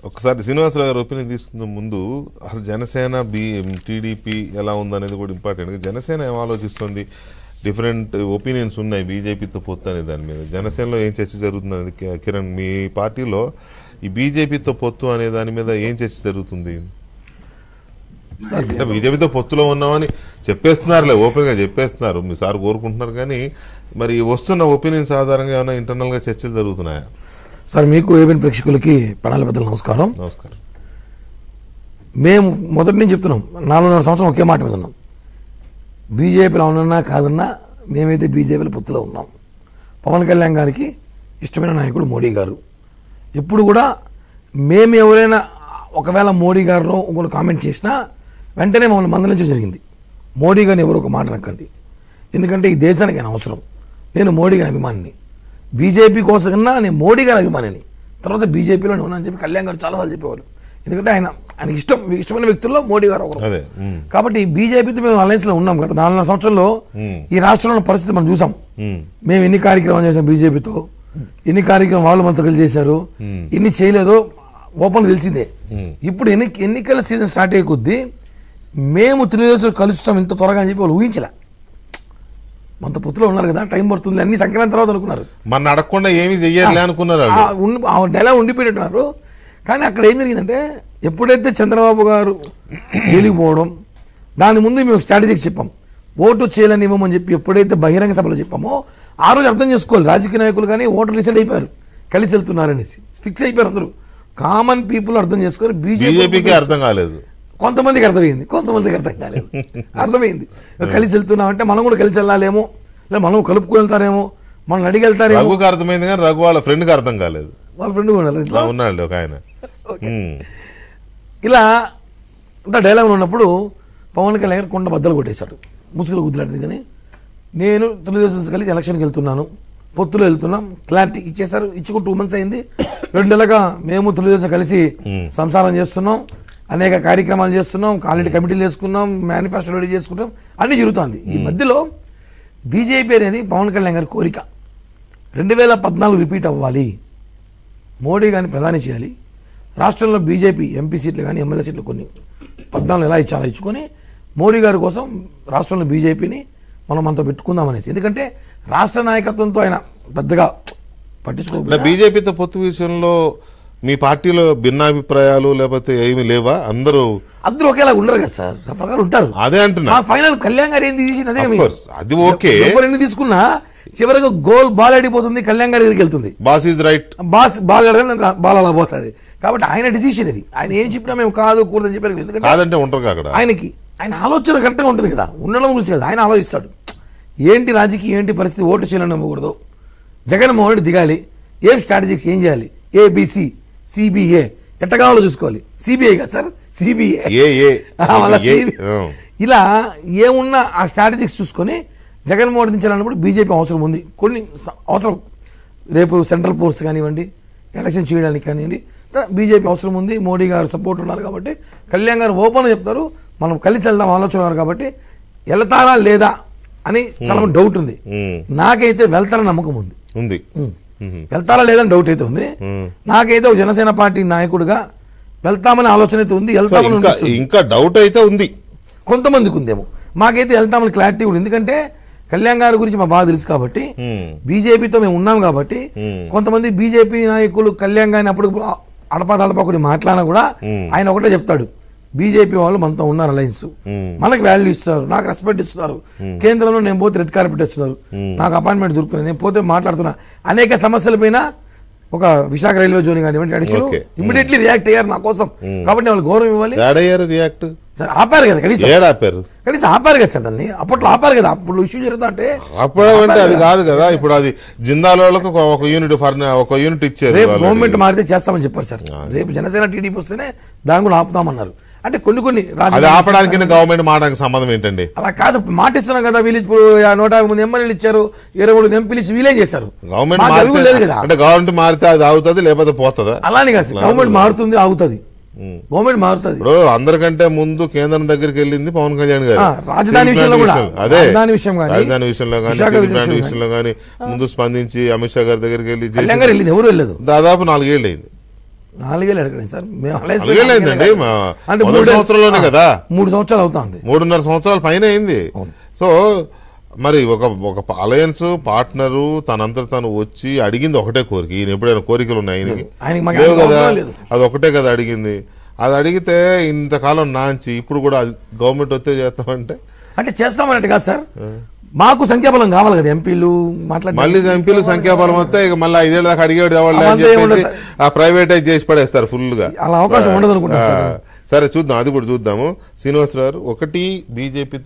ఒకసారి శ్రీనివాసరావు గారు ఒపీనియన్ తీసుకున్న ముందు అసలు జనసేన టీడీపీ ఎలా ఉందనేది కూడా ఇంపార్టెంట్. జనసేన ఏం ఆలోచిస్తుంది? డిఫరెంట్ ఒపీనియన్స్ ఉన్నాయి బీజేపీతో పొత్తు అనే దాని మీద. జనసేనలో ఏం చర్చ జరుగుతుంది అనేది కిరణ్, మీ పార్టీలో ఈ బీజేపీతో పొత్తు అనే దాని మీద ఏం చర్చ జరుగుతుంది? అంటే బీజేపీతో పొత్తులో ఉన్నామని చెప్పేస్తున్నారులే, ఓపెన్గా చెప్పేస్తున్నారు, మీ సార్ కోరుకుంటున్నారు. కానీ మరి వస్తున్న ఒపీనియన్స్ ఆధారంగా ఏమైనా ఇంటర్నల్గా చర్చలు జరుగుతున్నాయా? సార్, మీకు ఏబిఎన్ ప్రేక్షకులకి ప్రణాళిక పెద్దలు నమస్కారం. నమస్కారం. మేము మొదటి నుంచి చెప్తున్నాం, 4.5 సంవత్సరం ఒకే మాట మీద ఉన్నాం. బీజేపీలో ఉన్నా కాదన్నా మేమైతే బీజేపీలో పొత్తులో ఉన్నాం. పవన్ కళ్యాణ్ గారికి ఇష్టమైన నాయకుడు మోడీ గారు. ఎప్పుడు కూడా మేము ఎవరైనా ఒకవేళ మోడీ గారు ఇంకొక కామెంట్ చేసినా వెంటనే మమ్మల్ని మందలించడం జరిగింది. మోడీ గారిని ఎవరు ఒక మాట నక్కండి, ఎందుకంటే ఈ దేశానికి ఆయన అవసరం. నేను మోడీ గారి అభిమానిని, బీజేపీ కోసం కన్నా నేను మోడీ గారి అభిమానిని, తర్వాత బీజేపీలో ఉన్నానని చెప్పి కళ్యాణ్ గారు చాలాసార్లు చెప్పేవారు. ఎందుకంటే ఆయనకి ఇష్టమైన వ్యక్తుల్లో మోడీ గారు ఒకరు. కాబట్టి బీజేపీతో మేము అలయన్స్లో ఉన్నాం. గత 4.5 సంవత్సరాల్లో ఈ రాష్ట్రంలో పరిస్థితి మనం చూసాం. మేము ఎన్ని కార్యక్రమాలు చేసాం బీజేపీతో, ఎన్ని కార్యక్రమం వాళ్ళు మనతో కలిసి చేశారు, ఎన్ని చేయలేదో ఓపెన్ తెలిసిందే. ఇప్పుడు ఎన్నికల సీజన్ స్టార్ట్ అయ్యే కొద్దీ మేము తెలుగుదేశం కలుస్తాం ఇంత త్వరగా అని చెప్పి వాళ్ళు ఊహించలే. మనతో పొత్తులో ఉన్నారు కదా, టైం పడుతుంది, అన్ని సంక్రాంతి తర్వాత అనుకున్నారు. మన అడగకుండా ఏమి చెయ్యాలి అనుకున్నారు, డైలాగ్ ఉండిపోయినట్టున్నారు. కానీ అక్కడ ఏం జరిగిందంటే, ఎప్పుడైతే చంద్రబాబు గారు జైలుకి పోవడం, దాని ముందు మేము స్ట్రాటజీస్ చెప్పాం, ఓటు చేయాలని ఇవ్వమని చెప్పి ఎప్పుడైతే బహిరంగ సభలో చెప్పామో ఆ రోజు అర్థం చేసుకోవాలి. రాజకీయ నాయకులు కానీ ఓటర్ రిసెంట్ అయిపోయారు, కలిసి వెళ్తున్నారనేసి ఫిక్స్ అయిపోయారు అందరూ. కామన్ పీపుల్ అర్థం చేసుకోవాలి, బీజేపీకి అర్థం కాలేదు, కొంతమందికి అర్థమైంది, కొంతమందికి అర్థం కాలేదు. అర్థమైంది, కలిసి వెళ్తున్నామంటే మనం కూడా కలిసి వెళ్ళాలేమో, లేదా మనం కలుపుకు వెళ్తారేమో, మనం అడిగి వెళ్తారేమో. రఘుకి అర్థమైంది కానీ రఘు వాళ్ళ ఫ్రెండ్కి అర్థం కాలేదు. వాళ్ళ ఫ్రెండ్ కూడా ఉన్నాడు ఒక ఆయన. ఇలా ఇంత డైలాగ్ ఉన్నప్పుడు పవన్ కళ్యాణ్ కొండ బద్దలు కొట్టేశాడు, ముసుగులు గుద్దులాంటిది. కానీ నేను తెలుగుదేశం కలిసి ఎలక్షన్కి వెళ్తున్నాను, పొత్తులో వెళ్తున్నాం, క్లారిటీ ఇచ్చేశారు. ఇచ్చుకు 2 months అయింది. 2 నెలలుగా మేము తెలుగుదేశం కలిసి సంసారం చేస్తున్నాం, అనేక కార్యక్రమాలు చేస్తున్నాం, ఆల్రెడీ కమిటీలు చేసుకున్నాం, మేనిఫెస్టో రెడీ చేసుకుంటాం, అన్నీ జరుగుతుంది. ఈ మధ్యలో బీజేపీ అనేది పవన్ కళ్యాణ్ గారి కోరిక 2014 రిపీట్ అవ్వాలి, మోడీ గారిని ప్రధాని చేయాలి, రాష్ట్రంలో బీజేపీ ఎంపీ సీట్లు కానీ ఎమ్మెల్యే సీట్లు కొన్ని 14 ఎలా ఇచ్చాలో ఇచ్చుకొని మోడీ గారి కోసం రాష్ట్రంలో బీజేపీని మనం మనతో పెట్టుకుందాం అనేసి. ఎందుకంటే రాష్ట్ర నాయకత్వంతో ఆయన పెద్దగా పట్టించుకోవాలి. బీజేపీతో పొత్తు విషయంలో మీ పార్టీలో భిన్నాభిప్రాయాలు లేకపోతే ఏమి లేవా? అందరూ ఒకేలా ఉండరు కదా సార్, రకరకాలు ఉంటారు. అదే అంటున్నా. ఫైనల్ కళ్యాణ్ గారు ఏంది అదే అది ఓకే, ఎన్ని తీసుకున్నా చివరికి గోల్ బాల్ ఆడిపోతుంది, కళ్యాణ్ గారి దగ్గరికి వెళ్తుంది. Boss is right, ball ball అలా పోతుంది. కాబట్టి ఆయన డిసిషన్ ఇది, ఆయన ఏం చెప్పినా మేము కాదు కూడదని చెప్పారు. ఎందుకంటే కాదంటే ఉంటారు అక్కడ. ఆయన ఆలోచన కరెక్ట్గా ఉంటుంది కదా, ఉండడం గురించి కదా ఆయన ఆలోచిస్తాడు. ఏంటి రాజకీయం, ఏంటి పరిస్థితి, ఓటు చేయాలని ఇవ్వకూడదు, జగన్మోహన్ రెడ్డి దిగాలి, ఏం స్ట్రాటజిక్స్ ఏం చేయాలి, ఏబిసి సిబిఏ ఎట్ట కావాలో చూసుకోవాలి. సిబిఐ కదా సార్, సిబిఐ ఇలా ఏమున్నా ఆ స్ట్రాటజిక్స్ చూసుకొని జగన్మోహన్ రెడ్డి దించాలన్నప్పుడు బీజేపీ అవసరం ఉంది, కొన్ని అవసరం. రేపు సెంట్రల్ ఫోర్స్ కానివ్వండి, ఎలక్షన్ చేయడానికి కానివ్వండి, బీజేపీ అవసరం ఉంది, మోడీ గారు సపోర్ట్ ఉన్నారు. కాబట్టి కళ్యాణ్ గారు ఓపెన్గా చెప్తారు, మనం కలిసి వెళ్దాం ఆలోచన వారు. కాబట్టి వెళ్తారా లేదా అని చాలా డౌట్ ఉంది. నాకైతే వెళ్తారని నమ్మకం ఉంది. వెళ్తారా లేదని డౌట్ అయితే ఉంది. నాకైతే ఒక జనసేన పార్టీ నాయకుడిగా వెళ్తామని ఆలోచన అయితే ఉంది. ఇంకా డౌట్ అయితే ఉంది, కొంతమందికి ఉందేమో. మాకైతే వెళ్తామని క్లారిటీ కూడా, ఎందుకంటే కళ్యాణ్ గారి గురించి మా బాగా తెలుసు కాబట్టి, బీజేపీతో మేము ఉన్నాం కాబట్టి. కొంతమంది బీజేపీ నాయకులు కళ్యాణ్ గారిని అప్పుడు అడపాదడపా మాట్లాడినా కూడా ఆయన ఒకటే చెప్తాడు, బీజేపీ వాళ్ళు మనతో ఉన్నారు, అలయన్స్ మనకు వాల్యూ ఇస్తారు, నాకు రెస్పెక్ట్ ఇస్తున్నారు, కేంద్రంలో నేను పోతే రెడ్ కార్పెట్ ఇస్తున్నారు, నాకు అపాయింట్మెంట్ దొరుకుతుంది, నేను పోతే మాట్లాడుతున్నా. అనేక సమస్యల పైన ఒక విశాఖ రైల్వే జోన్ కానివ్వండి అడిషనల్ ఇమీడియట్లీ రియాక్ట్ అయ్యారు నా కోసం. కాబట్టి వాళ్ళు గౌరవం ఇవ్వాలి. రియాక్ట్ ఆపారు కదా, కనీసం ఆపారు కదా సార్, దాన్ని అప్పట్లో ఆపారు కదా. అప్పుడు ఇష్యూ జరుగుతా అంటే అది కాదు కదా. ఇప్పుడు అది జిందాలోకి ఒక యూనిట్ ఇచ్చారు. రేపు గవర్నమెంట్ మారితే చేస్తామని చెప్పారు సార్. రేపు జనసేన టీడీపీ వస్తేనే దాన్ని కూడా ఆపుతామన్నారు. అంటే కొన్ని ఆపడానికి గవర్నమెంట్ మారడానికి సంబంధం ఏంటండి? అలా కాదు, మాట ఇస్తున్నాం కదా. వీళ్ళు ఇప్పుడు 150 ఎమ్మెల్యేలు ఇచ్చారు, 23 ఎంపీలు ఇచ్చి వీలేం చేస్తారు. గవర్నమెంట్ లేదు కదా. అంటే గవర్నమెంట్ మారితే అది ఆగుతుంది, లేకపోతే పోతుందా? అలానే కాదు, గవర్నమెంట్ మారుతుంది, ఆగుతుంది, గవర్నమెంట్ మారుతుంది. ఇప్పుడు అందరికంటే ముందు కేంద్రం దగ్గరికి వెళ్ళింది పవన్ కళ్యాణ్ గారు. రాజధాని విషయంలో కూడా, అదే రాజధాని విషయంలో కానీ విషయంలో కానీ ముందు స్పందించి అమిత్ షా గారి దగ్గరికి వెళ్ళి ఎవరు వెళ్ళలేదు. దాదాపు 4 ఏళ్ళు అయింది. 4 ఏళ్ళు అడగండి సార్, మేము alliance అలాగే లేదండి అంటే మొదటి సంవత్సరంలోనే కదా 3 సంవత్సరాలు అవుతుంది. 3.5 సంవత్సరాల పైన అయింది. సో మరి ఒక అలయన్స్ పార్ట్నరు తనంతా తను వచ్చి అడిగింది ఒకటే కోరిక. ఈయన ఎప్పుడైనా కోరికలు ఉన్నాయి ఆయనకి మాకు లేవు కదా, అవసరం లేదు. అది ఒకటే కదా అడిగింది. అది అడిగితే ఇంతకాలం నాంచి ఇప్పుడు కూడా గవర్నమెంట్ వస్తే చేస్తామంటే అంటే చేస్తామన్నట్టు కాదు సార్, మాకు సంఖ్యాబలం కావాలి కదా, ఎంపీలు మాట్లాడి మళ్ళీ ఎంపీలు సంఖ్యాబలం వస్తే ఇక మళ్ళీ 5 ఏళ్ళ దాకా అడిగేవాడు ఎవరు అని అవంతా ఏముండదు చెప్పేసి ఆ ప్రైవేటైజ్ చేసి పడేస్తారు ఫుల్ గా. అలా అవకాశం ఉండదు అనుకుంటా సార్. సరే చూద్దాం, అది కూడా చూద్దాము. శ్రీనివాసరావు ఒకటి బీజేపీతో